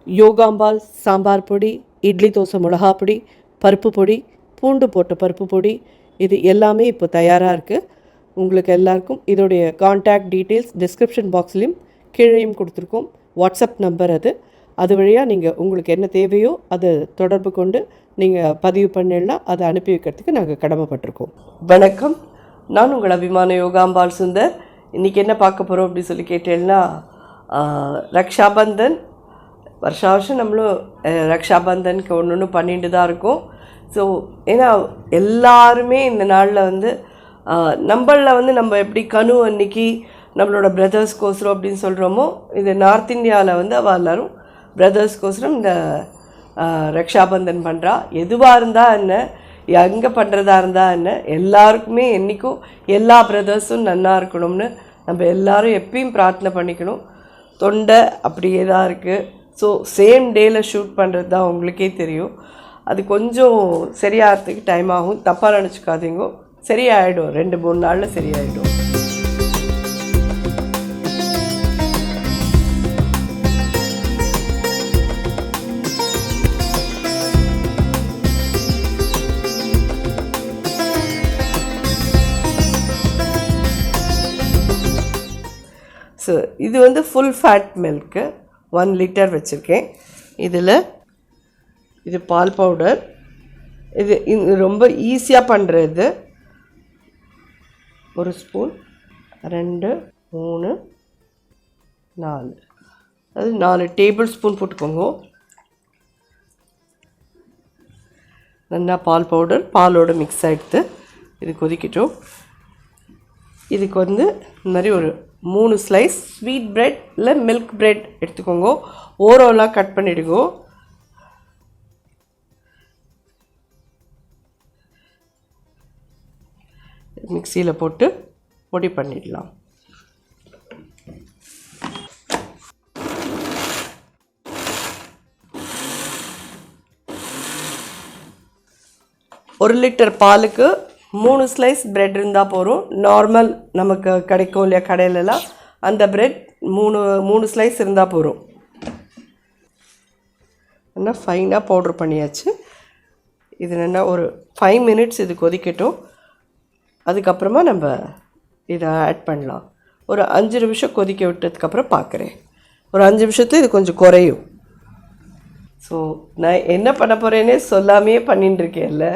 யோகாம்பால் சாம்பார் பொடி, இட்லி தோசை மிளகா பொடி, பருப்பு பொடி, பூண்டு போட்ட பருப்பு பொடி, இது எல்லாமே இப்போ தயாராக இருக்குது. உங்களுக்கு எல்லாருக்கும் இதோடைய கான்டாக்ட் டீட்டெயில்ஸ் டிஸ்கிரிப்ஷன் பாக்ஸ்லேயும் கீழேயும் கொடுத்துருக்கோம். வாட்ஸ்அப் நம்பர் அது வழியாக நீங்கள் உங்களுக்கு என்ன தேவையோ அதை தொடர்பு கொண்டு நீங்கள் பதிவு பண்ணிடலாம். அதை அனுப்பி வைக்கிறதுக்கு நாங்கள் கடமைப்பட்டிருக்கோம். வணக்கம், நான் உங்கள் அபிமான யோகாம்பால் சுந்தர். இன்றைக்கி என்ன பார்க்க போகிறோம் அப்படின்னு சொல்லி கேட்டேன்னா, ரக்ஷா பந்தன் வருஷம் நம்மளும் ரக்ஷா பந்தனுக்கு ஒன்று பண்ணிட்டு தான் இருக்கோம். ஸோ ஏன்னா எல்லாருமே இந்த நாளில் வந்து நம்மளில் நம்ம எப்படி கனு அன்னைக்கு நம்மளோட பிரதர்ஸ்கோசரம் அப்படின்னு சொல்கிறோமோ, இது நார்த் இந்தியாவில் வந்து அவள் எல்லோரும் பிரதர்ஸ்கோசரம் இந்த ரக்ஷாபந்தன் பண்ணுறா. எதுவாக இருந்தால் என்ன, எங்கே பண்ணுறதா இருந்தால் என்ன, எல்லாருக்குமே என்றைக்கும் எல்லா பிரதர்ஸும் நன்னா இருக்கணும்னு நம்ம எல்லோரும் எப்பயும் பிரார்த்தனை பண்ணிக்கணும். தொண்டை அப்படியே தான் இருக்குது. ஸோ சேம் டேயில் ஷூட் பண்ணுறது தான் உங்களுக்கே தெரியும். அது கொஞ்சம் சரியாகிறதுக்கு டைம் ஆகும். தப்பாக நினச்சிக்காதீங்க, சரியாயிடும். 2-3 நாளில் சரியாயிடும். ஸோ இது வந்து ஃபுல் ஃபேட் மில்க்கு 1 லிட்டர் வச்சுருக்கேன். இதில் இது பால் பவுடர். இது ரொம்ப ஈஸியாக பண்ணுறது. 1 ஸ்பூன், 2, 3, 4, அது 4 டேபிள் ஸ்பூன் போட்டுக்கோங்க. நல்லா பால் பவுடர் பாலோடு மிக்ஸ் ஆகிடுது. இது கொதிக்கட்டும். இதுக்கு வந்து இந்த மாதிரி ஒரு 3 ஸ்லைஸ் ஸ்வீட் பிரெட் இல்லை மில்க் பிரெட் எடுத்துக்கோங்க. ஓரோலாம் கட் பண்ணிவிடுங்க. மிக்சியில் போட்டு பொடி பண்ணிடலாம். ஒரு லிட்டர் பாலுக்கு 3 ஸ்லைஸ் பிரெட் இருந்தால் போகிறோம். நார்மல் நமக்கு கிடைக்கும் இல்லையா கடையிலலாம், அந்த பிரெட் 3 ஸ்லைஸ் இருந்தால் போகிறோம். நல்லா ஃபைனாக பவுட்ரு பண்ணியாச்சு. இது நல்லா ஒரு 5 மினிட்ஸ் இது கொதிக்கட்டும். அதுக்கப்புறமா நம்ம இதை ஆட் பண்ணலாம். ஒரு 5 நிமிஷம் கொதிக்க விட்டதுக்கப்புறம் பார்க்குறேன். ஒரு 5 நிமிஷத்துல இது கொஞ்சம் குறையும். ஸோ நான் என்ன பண்ண போகிறேன்னே சொல்லாமையே பண்ணிட்டுருக்கேன்ல,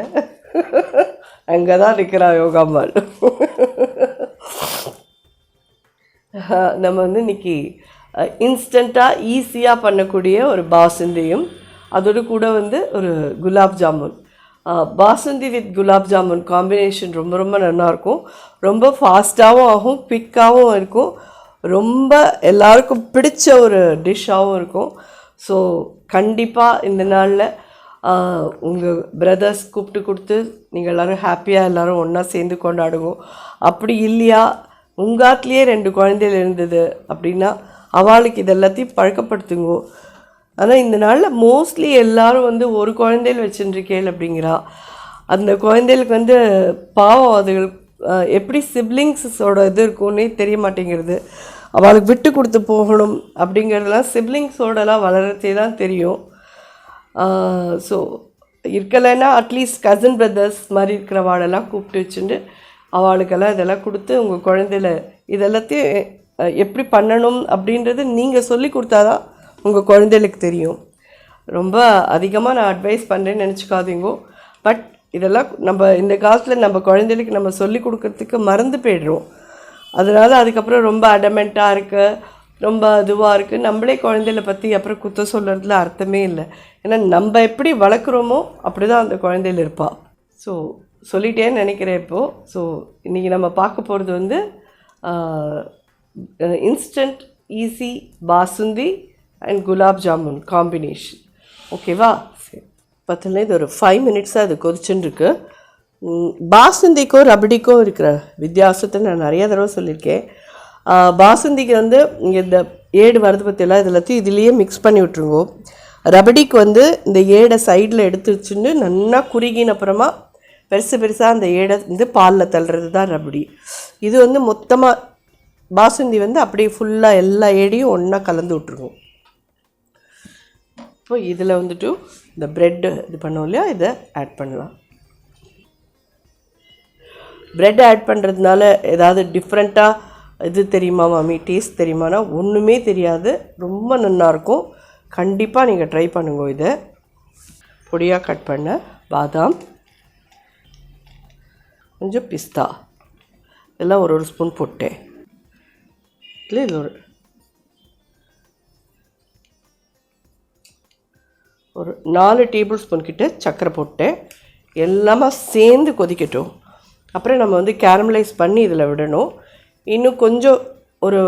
அங்கே தான் இருக்கிறா யோகாம்பால். நம்ம வந்து இன்றைக்கி இன்ஸ்டண்ட்டாக ஈஸியாக பண்ணக்கூடிய ஒரு பாசுந்தியும் அதோடு கூட வந்து ஒரு குலாப் ஜாமுன். பாசுந்தி வித் குலாப் ஜாமுன் காம்பினேஷன் ரொம்ப ரொம்ப நல்லாயிருக்கும். ரொம்ப ஃபாஸ்ட்டாகவும் ஆகும், குவிக்காகவும் இருக்கும். ரொம்ப எல்லாருக்கும் பிடிச்ச ஒரு டிஷ்ஷாகவும் இருக்கும். ஸோ கண்டிப்பாக இந்த நாளில் உங்கள் பிரதர்ஸ் கூப்பிட்டு கொடுத்து நீங்கள் எல்லோரும் ஹாப்பியாக எல்லோரும் ஒன்றா சேர்ந்து கொண்டாடுங்க. அப்படி இல்லையா, உங்காத்துலேயே 2 குழந்தைகள் இருந்தது அப்படின்னா அவளுக்கு இது எல்லாத்தையும் பழக்கப்படுத்துங்க. ஆனால் இந்த நாளில் மோஸ்ட்லி எல்லோரும் வந்து ஒரு குழந்தைகள் வச்சுருக்கேள் அப்படிங்கிறா. அந்த குழந்தைகளுக்கு வந்து பாவம், அதுகள் எப்படி சிப்ளிங்ஸோட இது இருக்குன்னே தெரிய மாட்டேங்கிறது. அவளுக்கு விட்டு கொடுத்து போகணும் அப்படிங்கிறதுலாம் சிப்ளிங்ஸோடலாம் வளர்கிறதே தான் தெரியும். ஸோ இருக்கலைன்னா அட்லீஸ்ட் கசின் பிரதர்ஸ் மாதிரி இருக்கிறவாளெல்லாம் கூப்பிட்டு வச்சுட்டு அவளுக்கெல்லாம் இதெல்லாம் கொடுத்து உங்கள் குழந்தையில இதெல்லாத்தையும் எப்படி பண்ணணும் அப்படின்றது நீங்கள் சொல்லி கொடுத்தாதான் உங்கள் குழந்தைகளுக்கு தெரியும். ரொம்ப அதிகமாக நான் அட்வைஸ் பண்ணுறேன்னு நினச்சிக்காதீங்க. பட் இதெல்லாம் நம்ம இந்த காலத்தில் நம்ம குழந்தைகளுக்கு நம்ம சொல்லி கொடுக்கறதுக்கு மறந்து போய்டுறோம். அதனால் அதுக்கப்புறம் ரொம்ப அடமெண்ட்டாக இருக்குது, ரொம்ப இதுவாக இருக்குது. நம்மளே குழந்தைகளை பற்றி அப்புறம் குத்த சொல்கிறதுல அர்த்தமே இல்லை. ஏன்னா நம்ம எப்படி வளர்க்குறோமோ அப்படி தான் அந்த குழந்தைகள் இருப்பாள். ஸோ சொல்லிட்டேன்னு நினைக்கிறேன் இப்போது. ஸோ இன்றைக்கி நம்ம பார்க்க போகிறது வந்து instant easy basundi and gulab jamun combination. ஓகேவா? சரி, பார்த்தீங்கன்னா இது ஒரு 5 மினிட்ஸாக அது கொதிச்சுட்டுருக்கு. பாசுந்திக்கும் ரபடிக்கும் இருக்கிற வித்தியாசத்தை நான் நிறைய தடவை சொல்லியிருக்கேன். பாசுந்திக்கு வந்து இங்கே இந்த ஏடு வரது பற்றியெல்லாம் இதெல்லாத்தையும் இதுலேயே மிக்ஸ் பண்ணி விட்ருங்கோ. ரபடிக்கு வந்து இந்த ஏடை சைடில் எடுத்து வச்சுட்டு நல்லா குறுகின அப்புறமா பெருசாக அந்த ஏடை வந்து பாலில் தள்ளுறது தான் ரபடி. இது வந்து மொத்தமாக பாசுந்தி வந்து அப்படியே ஃபுல்லாக எல்லா ஏடையும் ஒன்றா கலந்து விட்ருவோம். இப்போ இதில் வந்துட்டு இந்த ப்ரெட்டு இது பண்ணோம் இல்லையா, இதை ஆட் பண்ணலாம். ப்ரெட் ஆட் பண்ணுறதுனால ஏதாவது டிஃப்ரெண்ட்டாக இது தெரியுமா மாமி, டேஸ்ட் தெரியுமானா ஒன்றுமே தெரியாது, ரொம்ப நல்லாயிருக்கும். கண்டிப்பாக நீங்கள் ட்ரை பண்ணுங்க. இதை பொடியாக கட் பண்ண பாதாம், கொஞ்சம் பிஸ்தா, எல்லாம் ஒரு ஸ்பூன் போட்டேன். இல்லை இது ஒரு 4 டேபிள் ஸ்பூன் கிட்ட சர்க்கரை போட்டேன். எல்லாமே சேர்ந்து கொதிக்கட்டும். அப்புறம் நம்ம வந்து கேரமலைஸ் பண்ணி இதில் விடணும். இன்னும் கொஞ்சம் ஒரு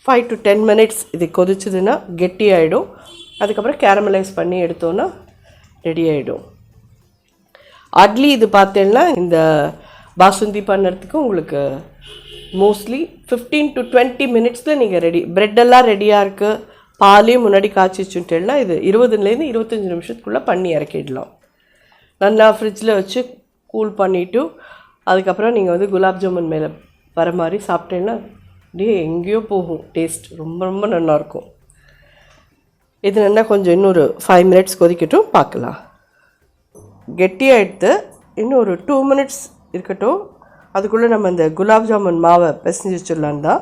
5 to 10 minutes இது கொதிச்சதுன்னா கெட்டி ஆகிடும். அதுக்கப்புறம் கேரமலைஸ் பண்ணி எடுத்தோன்னா ரெடி ஆகிடும். அட்லி இது பார்த்தேன்னா இந்த பாசுந்தி பண்ணுறதுக்கு உங்களுக்கு மோஸ்ட்லி 15 to 20 minutesல நீங்கள் ரெடி. ப்ரெட்டெல்லாம் ரெடியாக இருக்குது, பாலையும் முன்னாடி காய்ச்சி வச்சுட்டேன்னா இது 20லேருந்து 25 நிமிஷத்துக்குள்ளே பண்ணி இறக்கிடலாம். நல்லா ஃப்ரிட்ஜில் வச்சு கூல் பண்ணிவிட்டு அதுக்கப்புறம் நீங்கள் வந்து குலாப் ஜாமுன் மேலே வர மாதிரி சாப்பிட்டேன்னா அப்படியே எங்கேயோ போகும் டேஸ்ட். ரொம்ப ரொம்ப நல்லாயிருக்கும். இது நல்லா கொஞ்சம் இன்னொரு 5 minutes கொதிக்கட்டும், பார்க்கலாம். கெட்டியாக எடுத்து இன்னும் ஒரு 2 minutes இருக்கட்டும். அதுக்குள்ளே நம்ம இந்த குலாப் ஜாமுன் மாவை பிசைஞ்சு வச்சிடலான் தான்.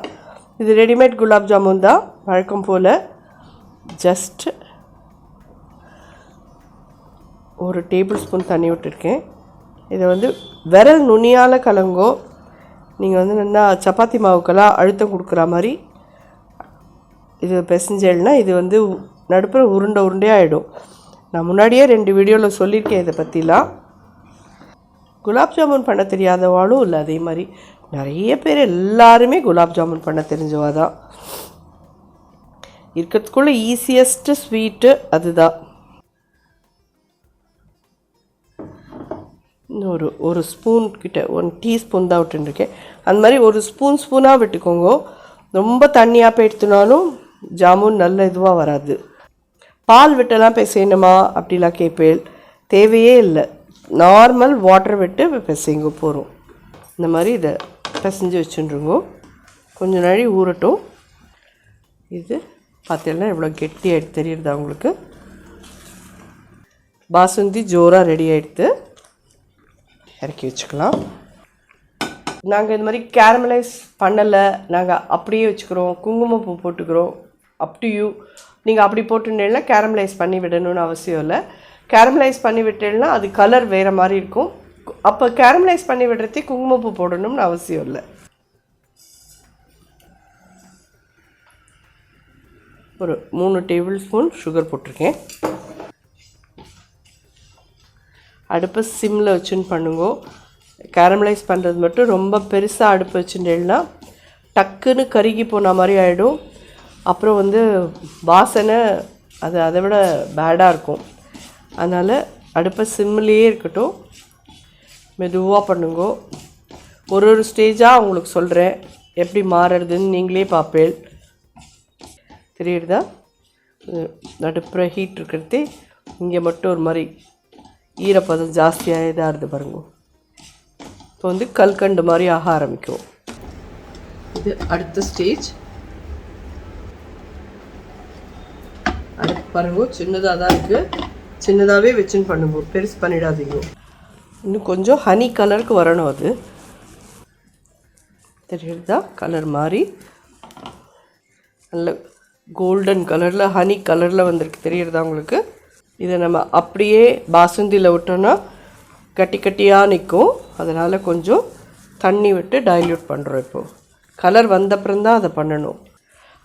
இது ரெடிமேட் குலாப் ஜாமுன் தான். வழக்கம் போல் ஜஸ்ட்டு ஒரு டேபிள் ஸ்பூன் தண்ணி விட்டுருக்கேன். இதை வந்து விரல் நுனியால் கலங்கோ. நீங்கள் வந்து நல்லா சப்பாத்தி மாவுக்கெல்லாம் அழுத்தம் கொடுக்குற மாதிரி இது பிசைஞ்சேல்னா இது வந்து நடுப்புற உருண்டையாக ஆகிடும். நான் முன்னாடியே 2 வீடியோவில் சொல்லியிருக்கேன் இதை பற்றிலாம். குலாப் ஜாமுன் பண்ண தெரியாதவாளும் இல்லை, அதே மாதிரி நிறைய பேர் எல்லாருமே குலாப் ஜாமுன் பண்ண தெரிஞ்சவா தான். இருக்கிறதுக்குள்ளே ஈஸியஸ்ட்டு ஸ்வீட்டு அதுதான். இன்னும் ஒரு ஸ்பூன் கிட்ட 1 டீஸ்பூன் தான் விட்டுருக்கேன். அந்த மாதிரி ஒரு ஸ்பூனாக விட்டுக்கோங்க. ரொம்ப தண்ணியாக போயிடுத்துனாலும் ஜாமுன் நல்ல இதுவாக வராது. பால் விட்டெல்லாம் பிசையணுமா அப்படிலாம் கேட்பேன். தேவையே இல்லை, நார்மல் வாட்டர் விட்டு பிசைங்க போகிறோம். இந்த மாதிரி இதை பிசைஞ்சு வச்சுருங்க. கொஞ்சம் நாளை ஊறட்டும். இது பார்த்தீங்கன்னா எவ்வளோ கெட்டி ஆகிடுது தெரியுறதா உங்களுக்கு. பாசுந்தி ஜோராக ரெடி ஆகிடுது, இறக்கி வச்சுக்கலாம். நாங்கள் இந்த மாதிரி கேரமலைஸ் பண்ணலை, நாங்கள் அப்படியே வச்சுக்கிறோம். குங்குமப்பூ போட்டுக்கிறோம். Up to you. நீங்கள் அப்படி போட்டுட்டேன்னா கேரமலைஸ் பண்ணி விடணும்னு அவசியம் இல்லை. கேரமலைஸ் பண்ணி விட்டேன்னா அது கலர் வேறு மாதிரி இருக்கும். அப்போ கேரமலைஸ் பண்ணி விடுறதே குங்குமப்பூ போடணும்னு அவசியம் இல்லை. ஒரு 3 டேபிள் ஸ்பூன் சுகர் போட்டிருக்கேன். அடுப்பை சிம்மில் வச்சுன்னு பண்ணுங்க. கேரமலைஸ் பண்ணுறது மட்டும் ரொம்ப பெருசாக அடுப்பு வச்சுட்டேன்னா டக்குன்னு கருகி போன மாதிரி ஆகிடும். அப்புறம் வந்து வாசனை அது அதை விட பேடாக இருக்கும். அதனால் அடுப்பை சிம்மிலேயே இருக்கட்டும், மெதுவாக பண்ணுங்க. ஒரு ஸ்டேஜாக உங்களுக்கு சொல்கிறேன் எப்படி மாறுறதுன்னு நீங்களே பார்ப்பேன். தெரியுறதா? நடுப்புற ஹீட் இருக்கிறதே இங்கே மட்டும் ஒரு மாதிரி ஈரப்பதம் ஜாஸ்தியாக இதாக இருந்து பாருங்க. இப்போ வந்து கல்கண்டு மாதிரி ஆக ஆரம்பிக்கும். இது அடுத்த ஸ்டேஜ். அடுத்து பாருங்க, சின்னதாக தான் இருக்குது. சின்னதாகவே வச்சுன்னு பண்ணுங்க, பெருசு பண்ணிடாதீங்க. இன்னும் கொஞ்சம் ஹனி கலருக்கு வரணும். அது தெரியுறதா? கலர் மாதிரி நல்ல கோல்டன் கலரில் ஹனி கலரில் வந்திருக்கு. தெரியுறதா உங்களுக்கு? இதை நம்ம அப்படியே பாசுந்தியில் விட்டோன்னா கட்டி கட்டியாக நிற்கும். அதனால் கொஞ்சம் தண்ணி விட்டு டைல்யூட் பண்ணுறோம். இப்போது கலர் வந்தப்புறம்தான் அதை பண்ணணும்.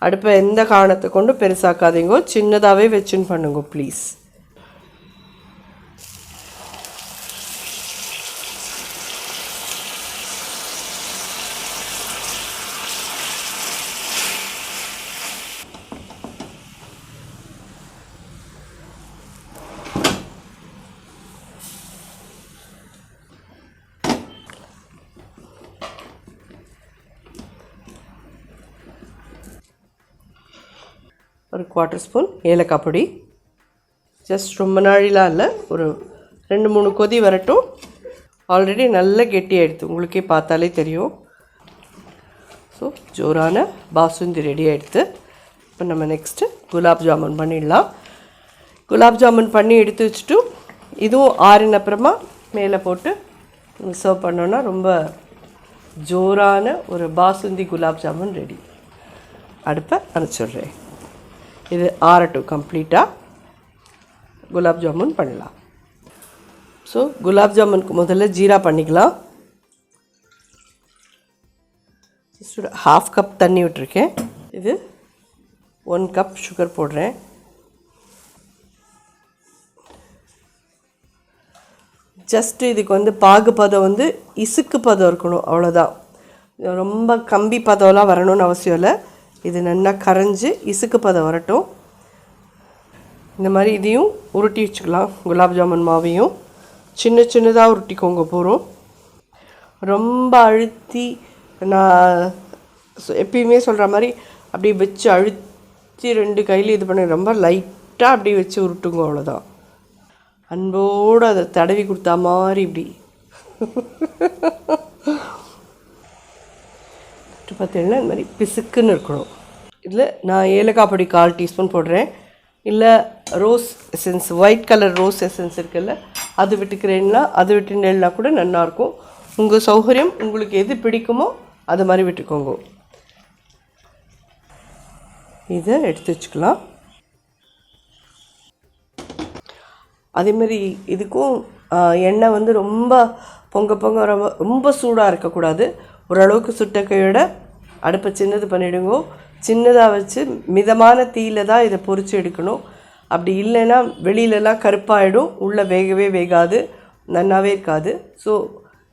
அடுப்பை எந்த காரணத்தை கொண்டு பெருசாக்காதீங்க, சின்னதாகவே வச்சுன்னு பண்ணுங்க ப்ளீஸ். ஒரு 1/4 ஸ்பூன் ஏலக்காய் பொடி. ஜஸ்ட் ரொம்ப நாளிலாம் இல்லை, ஒரு 2-3 கொதி வரட்டும். ஆல்ரெடி நல்ல கெட்டி ஆகிடுது, உங்களுக்கே பார்த்தாலே தெரியும். ஸோ ஜோரான பாசுந்தி ரெடி ஆகிடுது. இப்போ நம்ம நெக்ஸ்ட்டு குலாப் ஜாமுன் பண்ணிடலாம். குலாப் ஜாமுன் பண்ணி எடுத்து வச்சுட்டு இதுவும் ஆறின அப்புறமா மேலே போட்டு சர்வ் பண்ணோன்னா ரொம்ப ஜோரான ஒரு பாசுந்தி குலாப் ஜாமுன் ரெடி. அடுப்பை அணைச்சிடுறேன். இது ஆறட்டும், கம்ப்ளீட்டாக குலாப் ஜாமுன் பண்ணலாம். ஸோ குலாப் ஜாமுனுக்கு முதல்ல ஜீரா பண்ணிக்கலாம். ஜஸ்ட் 1/2 கப் தண்ணி விட்டுருக்கேன். இது 1 கப் சுகர் போடுறேன். ஜஸ்ட்டு இதுக்கு வந்து பாகு பதம் வந்து இசுக்கு பதம் இருக்கணும், அவ்வளோதான். ரொம்ப கம்பி பதம்லாம் வரணும்னு அவசியம் இல்லை. இது நல்லா கரைஞ்சி இசுக்கு பதம் வரட்டும். இந்த மாதிரி இதையும் உருட்டி வச்சுக்கலாம். குலாப் ஜாமுன் மாவையும் சின்ன சின்னதாக உருட்டிக்கோங்க போகிறோம். ரொம்ப அழுத்தி, நான் எப்பயுமே சொல்கிற மாதிரி அப்படியே வச்சு அழுத்தி 2 கையில் இது பண்ணி ரொம்ப லைட்டாக அப்படியே வச்சு உருட்டுங்க, அவ்வளோதான். அன்போடு அதை தடவி கொடுத்தா மாதிரி இப்படி பார்த்தீங்கன்னா இந்த மாதிரி பிசுக்குன்னு இருக்கணும். இதில் நான் ஏலக்காய் பொடி 1/4 டீஸ்பூன் போடுறேன். இல்லை rose essence, white colour rose essence இருக்குல்ல, அது விட்டுக்கிறேன்னா அது விட்டுனா கூட நல்லாயிருக்கும். உங்கள் சௌகரியம், உங்களுக்கு எது பிடிக்குமோ அது மாதிரி விட்டுக்கோங்க. இதை எடுத்து வச்சுக்கலாம். அதேமாதிரி இதுக்கும் எண்ணெய் வந்து ரொம்ப பொங்க ரொம்ப சூடாக இருக்கக்கூடாது. ஓரளவுக்கு சுட்ட கையோட அடுப்பை சின்னது பண்ணிவிடுங்க. சின்னதாக வச்சு மிதமான தீயில் தான் இதை பொரித்து எடுக்கணும். அப்படி இல்லைன்னா வெளியிலலாம் கருப்பாயிடும், உள்ளே வேகவே வேகாது, நல்லாவே இருக்காது. ஸோ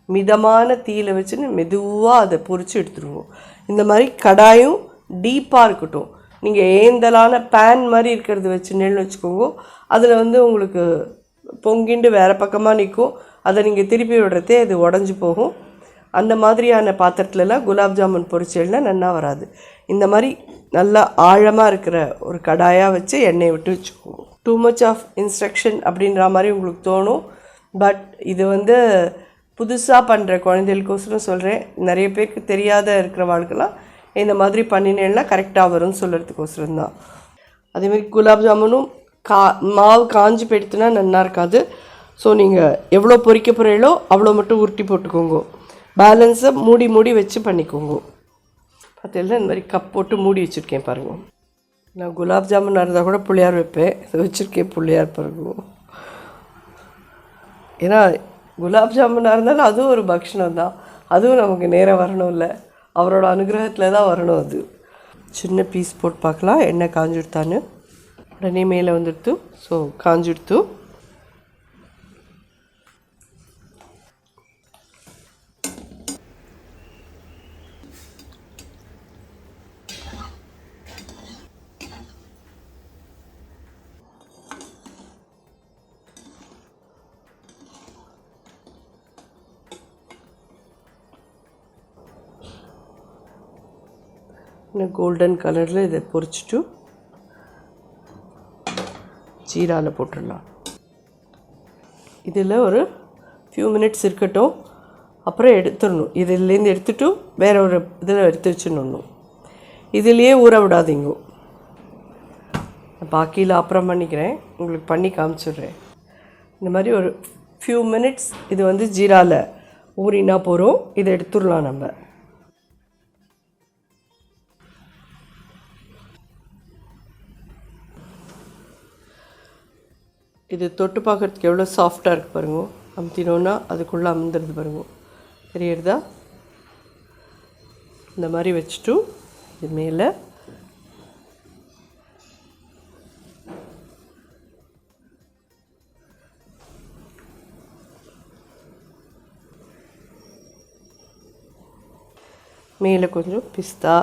மிதமான தீயில் வச்சுன்னு மெதுவாக அதை பொரித்து எடுத்துருவோம். இந்த மாதிரி கடாயும் டீப்பாக இருக்கட்டும். நீங்கள் ஏந்தலான பேன் மாதிரி இருக்கிறது வச்சுன்னு வச்சுக்கோங்க. அதில் வந்து உங்களுக்கு பொங்கிண்டு வேறு பக்கமாக நிற்கும். அதை நீங்கள் திருப்பி விடுறதே அது உடஞ்சி போகும். அந்த மாதிரியான பாத்திரத்துலலாம் குலாப் ஜாமுன் பொரிச்சல்னா நல்லா வராது. இந்த மாதிரி நல்லா ஆழமாக இருக்கிற ஒரு கடாயாக வச்சு எண்ணெயை விட்டு வச்சுக்கோங்க. டூ மச் ஆஃப் இன்ஸ்ட்ரக்ஷன் அப்படின்ற மாதிரி உங்களுக்கு தோணும். பட் இது வந்து புதுசாக பண்ணுற குழந்தைகளுக்கோசரம் சொல்கிறேன். நிறைய பேருக்கு தெரியாத இருக்கிற வாழ்க்கைலாம் இந்த மாதிரி பண்ணினேன்னா கரெக்டாக வரும்னு சொல்கிறதுக்கோசரம் தான். அதேமாதிரி குலாப் ஜாமுனும் மாவு காஞ்சி போயிடுத்துனா நல்லா இருக்காது. ஸோ நீங்கள் எவ்வளோ பொரிக்க போகிறீங்களோ அவ்வளோ மட்டும் உருட்டி போட்டுக்கோங்க. பேலன்ஸை மூடி வச்சு பண்ணிக்கோங்க. பார்த்தீங்கன்னா இந்த மாதிரி கப் போட்டு மூடி வச்சுருக்கேன் பாருங்கள். நான் குலாப் ஜாமுன் இருந்தால் கூட புள்ளியார் வைப்பேன், இதை வச்சுருக்கேன் புள்ளியார் பாருங்க. ஏன்னா குலாப் ஜாமுனாக இருந்தாலும் அதுவும் ஒரு பக்ஷணம் தான். அதுவும் நமக்கு நேரம் வரணும் இல்லை, அவரோட அனுகிரகத்தில் தான் வரணும். அது சின்ன பீஸ் போட்டு பார்க்கலாம் எண்ணெய் காஞ்சுடுத்தான்னு. உடனே மேலே வந்துடுத்து. ஸோ காஞ்சுடுத்து. இன்னும் கோல்டன் கலரில் இதை பொரிச்சிட்டு ஜீராவில் போட்டுடலாம். இதில் ஒரு ஃபியூ மினிட்ஸ் இருக்கட்டும், அப்புறம் எடுத்துடணும். இதிலேருந்து எடுத்துகிட்டு வேறு ஒரு இதில் எடுத்து வச்சுடணும். இதிலையே ஊற விடாதீங்க. பாக்கியில் அப்புறம் பண்ணிக்கிறேன், உங்களுக்கு பண்ணி காமிச்சிடுறேன். இந்த மாதிரி ஒரு ஃபியூ மினிட்ஸ் இது வந்து ஜீராவில் ஊறினா போகிறோம். இதை எடுத்துடலாம் நம்ம. இது தொட்டு பார்க்குறதுக்கு எவ்வளோ சாஃப்டாக இருக்குது பாருங்க. அமுத்தினோன்னா அதுக்குள்ளே அமுந்துடுது பாருங்க, தெரியுறதா? இந்த மாதிரி வச்சுட்டு இது மேலே கொஞ்சம் பிஸ்தா,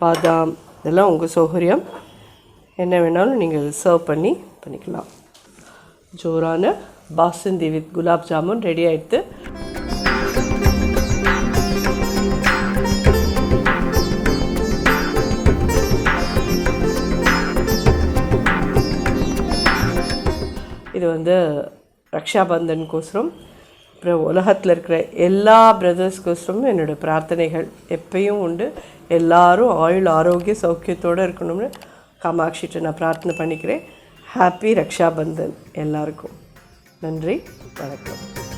பாதாம், இதெல்லாம் உங்கள் சௌகரியம். என்ன வேணாலும் நீங்கள் சர்வ் பண்ணிக்கலாம். ஜோரான பாசுந்தி வித் குலாப் ஜாமுன் ரெடி ஆகிடுது. இது வந்து ரக்ஷா பந்தனுக்கோசரம், அப்புறம் உலகத்தில் இருக்கிற எல்லா பிரதர்ஸ்க்கோசரமும் என்னோடய பிரார்த்தனைகள் எப்பயும் உண்டு. எல்லோரும் ஆயுள் ஆரோக்கிய சௌக்கியத்தோடு இருக்கணும்னு காமாட்சிகிட்ட நான் பிரார்த்தனை பண்ணிக்கிறேன். ஹாப்பி ரக்ஷா பந்தன் எல்லாருக்கும். நன்றி, வணக்கம்.